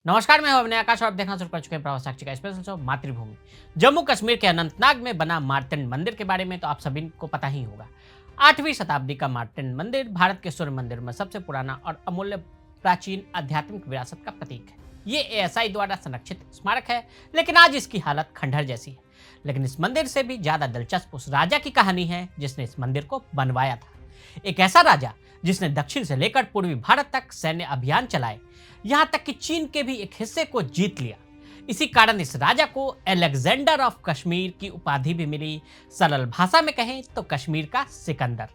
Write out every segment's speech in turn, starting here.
नमस्कार, मैं हूं अभिनय आकाश और आप देखना शुरू कर चुके हैं प्रवास साक्षी का स्पेशल शो मातृभूमि। जम्मू कश्मीर के अनंतनाग में बना मार्तंड मंदिर के बारे में तो आप सभी को पता ही होगा। 8वीं शताब्दी का मार्तंड मंदिर भारत के सूर्य मंदिर में सबसे पुराना और अमूल्य प्राचीन आध्यात्मिक विरासत का प्रतीक है। ये एएसआई द्वारा संरक्षित स्मारक है, लेकिन आज इसकी हालत खंडहर जैसी है। लेकिन इस मंदिर से भी ज्यादा दिलचस्प उस राजा की कहानी है जिसने इस मंदिर को बनवाया था। एक ऐसा राजा जिसने दक्षिण से लेकर पूर्वी भारत तक सैन्य अभियान चलाए, यहाँ तक कि चीन के भी एक हिस्से को जीत लिया। इसी कारण इस राजा को अलेक्जेंडर ऑफ कश्मीर की उपाधि भी मिली। सरल भाषा में कहें तो कश्मीर का सिकंदर।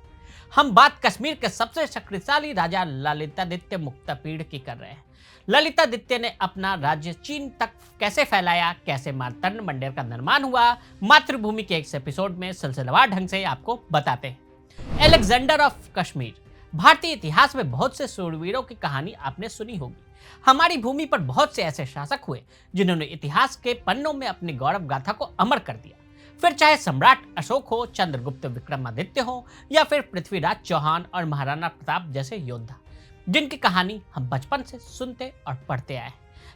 हम बात कश्मीर के सबसे शक्तिशाली राजा ललितादित्य मुक्तापीड़ की कर रहे हैं। ललितादित्य ने अपना राज्य चीन तक कैसे फैलाया, कैसे मार्तंड मंदिर का निर्माण हुआ, मातृभूमि के इस एपिसोड में सिलसिलेवार ढंग से आपको बताते हैं। Alexander of Kashmir. भारतीय इतिहास में बहुत से शूरवीरों की कहानी आपने सुनी होगी। हमारी भूमि पर बहुत से ऐसे शासक हुए जिन्होंने इतिहास के पन्नों में अपनी गौरव गाथा को अमर कर दिया। फिर चाहे सम्राट अशोक हो, चंद्रगुप्त विक्रमादित्य हो, या फिर पृथ्वीराज चौहान और महाराणा प्रताप जैसे योद्धा, जिनकी कहानी हम बचपन से सुनते और पढ़ते आए हैं।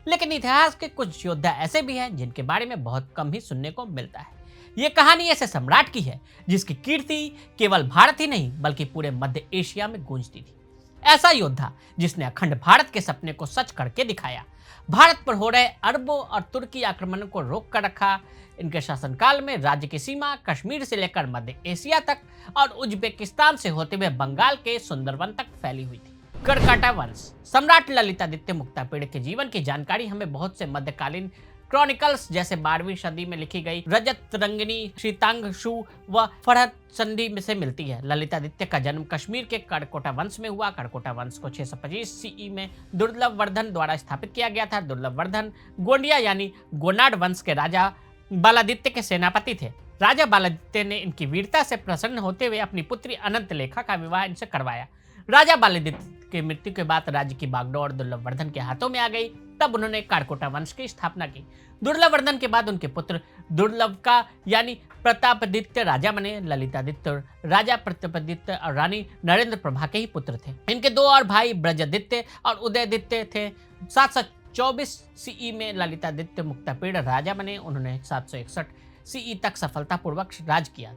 लेकिन इतिहास के कुछ योद्धा ऐसे भी हैं जिनके बारे में बहुत कम ही सुनने को मिलता है। ये कहानी ऐसे सम्राट की है जिसकी कीर्ति केवल भारत ही नहीं बल्कि पूरे मध्य एशिया में गूंजती थी। ऐसा योद्धा जिसने अखंड भारत के सपने को सच करके दिखाया, भारत पर हो रहे अरबों और तुर्की आक्रमणों को रोक कर रखा। इनके शासनकाल में राज्य की सीमा कश्मीर से लेकर मध्य एशिया तक और उज्बेकिस्तान से होते हुए बंगाल के सुंदरवन तक फैली हुई थी। करकाटा वंश। सम्राट ललितादित्य मुक्तापीड़ के जीवन की जानकारी हमें बहुत से मध्यकालीन क्रॉनिकल्स जैसे 12वीं सदी में लिखी गई रजत रंगिनी, शीतांगशु व फरहद संधि में से मिलती है। ललितादित्य का जन्म कश्मीर के करकोटा वंश में हुआ। करकोटा वंश को 625 सीई में दुर्लभ वर्धन द्वारा स्थापित किया गया था। दुर्लभ वर्धन गोंडिया यानी गोनाड वंश के राजा बालादित्य के सेनापति थे। राजा बालादित्य ने इनकी वीरता से प्रसन्न होते हुए अपनी पुत्री अनंत लेखा का विवाह इनसे करवाया। राजा बालादित्य की मृत्यु के बाद राज्य की बागडोर दुर्लभ वर्धन के हाथों में आ गई। तब उन्होंने कारकोटा वंश की स्थापना की। दुर्लभ वर्धन के बाद उनके पुत्र दुर्लभ का यानी प्रतापादित्य राजा बने। ललितादित्य राजा प्रतापादित्य और रानी नरेंद्र प्रभा के ही पुत्र थे। इनके दो और भाई ब्रजदित्य और उदयदित्य थे। 724 सीई में ललितादित्य मुक्तापीड़ राजा बने। उन्होंने 761 सीई तक सफलतापूर्वक राज किया।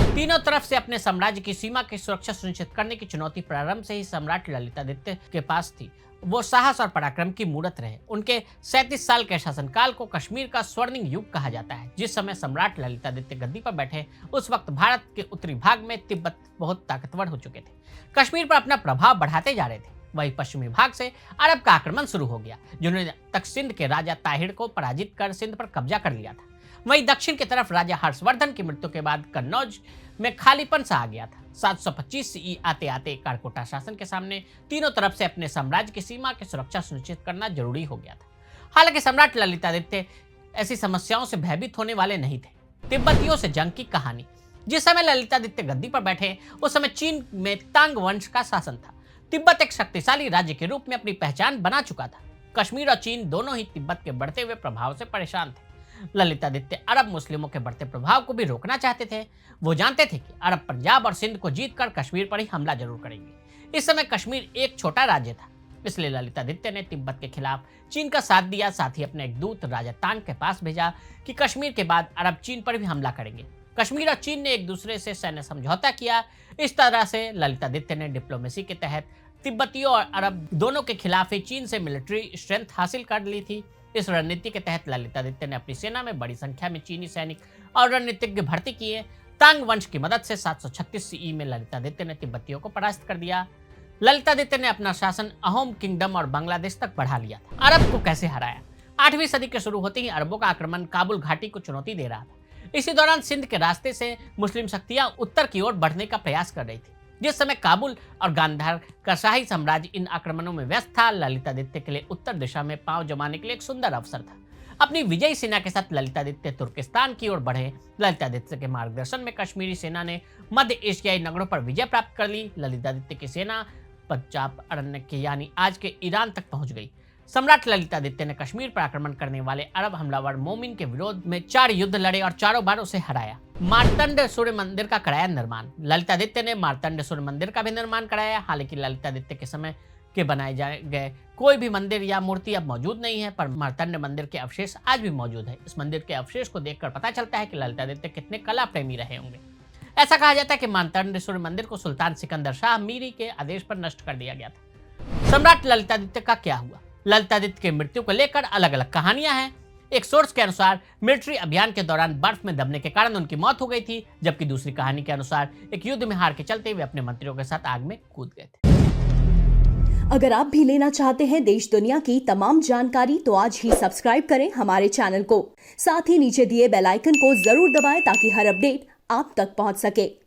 तीनों तरफ से अपने साम्राज्य की सीमा की सुरक्षा सुनिश्चित करने की चुनौती प्रारंभ से ही सम्राट ललितादित्य के पास थी। वो साहस और पराक्रम की मूरत रहे। उनके 37 साल के शासनकाल को कश्मीर का स्वर्णिम युग कहा जाता है। जिस समय सम्राट ललितादित्य गद्दी पर बैठे, उस वक्त भारत के उत्तरी भाग में तिब्बत बहुत ताकतवर हो चुके थे, कश्मीर पर अपना प्रभाव बढ़ाते जा रहे थे। वही पश्चिमी भाग से अरब का आक्रमण शुरू हो गया, जिन्होंने तक सिंध के राजा ताहिर को पराजित कर सिंध पर कब्जा कर लिया था। वहीं दक्षिण की तरफ राजा हर्षवर्धन की मृत्यु के बाद कन्नौज में खालीपन सा आ गया था। 725 सीई आते आते कारकोटा शासन के सामने तीनों तरफ से अपने साम्राज्य की सीमा की सुरक्षा सुनिश्चित करना जरूरी हो गया था। हालांकि सम्राट ललितादित्य ऐसी समस्याओं से भयभीत होने वाले नहीं थे। तिब्बतियों से जंग की कहानी। जिस समय ललितादित्य गद्दी पर बैठे, उस समय चीन में तांग वंश का शासन था। तिब्बत एक शक्तिशाली राज्य के रूप में अपनी पहचान बना चुका था। कश्मीर और चीन दोनों ही तिब्बत के बढ़ते हुए प्रभाव से परेशान थे। ललितादित्य अरब मुस्लिमों के बढ़ते प्रभाव को भी रोकना चाहते थे। वो जानते थे कि अरब पंजाब और सिंध को जीतकर कश्मीर पर ही हमला जरूर करेंगे। इस समय कश्मीर एक छोटा राज्य था, इसलिए ललितादित्य ने तिब्बत के खिलाफ चीन का साथ दिया। साथ ही अपने एक दूत राजा तांग के पास भेजा कि कश्मीर के बाद अरब चीन पर भी हमला करेंगे। कश्मीर और चीन ने एक दूसरे से सैन्य समझौता किया। इस तरह से ललितादित्य ने डिप्लोमेसी के तहत तिब्बतियों और अरब दोनों के खिलाफ ही चीन से मिलिट्री स्ट्रेंथ हासिल कर ली थी। इस रणनीति के तहत ललितादित्य ने अपनी सेना में बड़ी संख्या में चीनी सैनिक और रणनीतिज्ञ भर्ती किए। तांग वंश की मदद से 736 सीई में ललितादित्य ने तिब्बतियों को परास्त कर दिया। ललितादित्य ने अपना शासन अहोम किंगडम और बांग्लादेश तक बढ़ा लिया था। अरब को कैसे हराया? 8वीं सदी के शुरू होते ही अरबों का आक्रमण काबुल घाटी को चुनौती दे रहा था। इसी दौरान सिंध के रास्ते से मुस्लिम शक्तियां उत्तर की ओर बढ़ने का प्रयास कर रही थी। जिस समय काबुल और गांधार का शाही साम्राज्य इन आक्रमणों में व्यस्त था, ललितादित्य के लिए उत्तर दिशा में पांव जमाने के लिए एक सुंदर अवसर था। अपनी विजयी सेना के साथ ललितादित्य तुर्किस्तान की ओर बढ़े। ललितादित्य के मार्गदर्शन में कश्मीरी सेना ने मध्य एशियाई नगरों पर विजय प्राप्त कर ली। ललितादित्य की सेना पंजाब अरण्य के यानी आज के ईरान तक पहुंच गई। सम्राट ललितादित्य ने कश्मीर पर आक्रमण करने वाले अरब हमलावर मोमिन के विरोध में 4 युद्ध लड़े और चारों बार उसे हराया। मार्तंड सूर्य मंदिर का कराया निर्माण। ललितादित्य ने मार्तंड सूर्य मंदिर का भी निर्माण कराया। हालांकि ललितादित्य के समय के बनाए गए कोई भी मंदिर या मूर्ति अब मौजूद नहीं है, पर मार्तंड मंदिर के अवशेष आज भी मौजूद है। इस मंदिर के अवशेष को देखकर पता चलता है कि ललितादित्य कितने कला प्रेमी रहे होंगे। ऐसा कहा जाता है कि मार्तंड सूर्य मंदिर को सुल्तान सिकंदर शाह मीरी के आदेश पर नष्ट कर दिया गया था। सम्राट ललितादित्य का क्या हुआ? ललितादित्य की मृत्यु को लेकर अलग अलग कहानियां हैं। एक सोर्स के अनुसार मिलिट्री अभियान के दौरान बर्फ में दबने के कारण उनकी मौत हो गई थी, जबकि दूसरी कहानी के अनुसार एक युद्ध में हार के चलते वे अपने मंत्रियों के साथ आग में कूद गए थे। अगर आप भी लेना चाहते हैं देश दुनिया की तमाम जानकारी तो आज ही सब्सक्राइब करें हमारे चैनल को। साथ ही नीचे दिए बेल आइकन को जरूर दबाएं ताकि हर अपडेट आप तक पहुंच सके।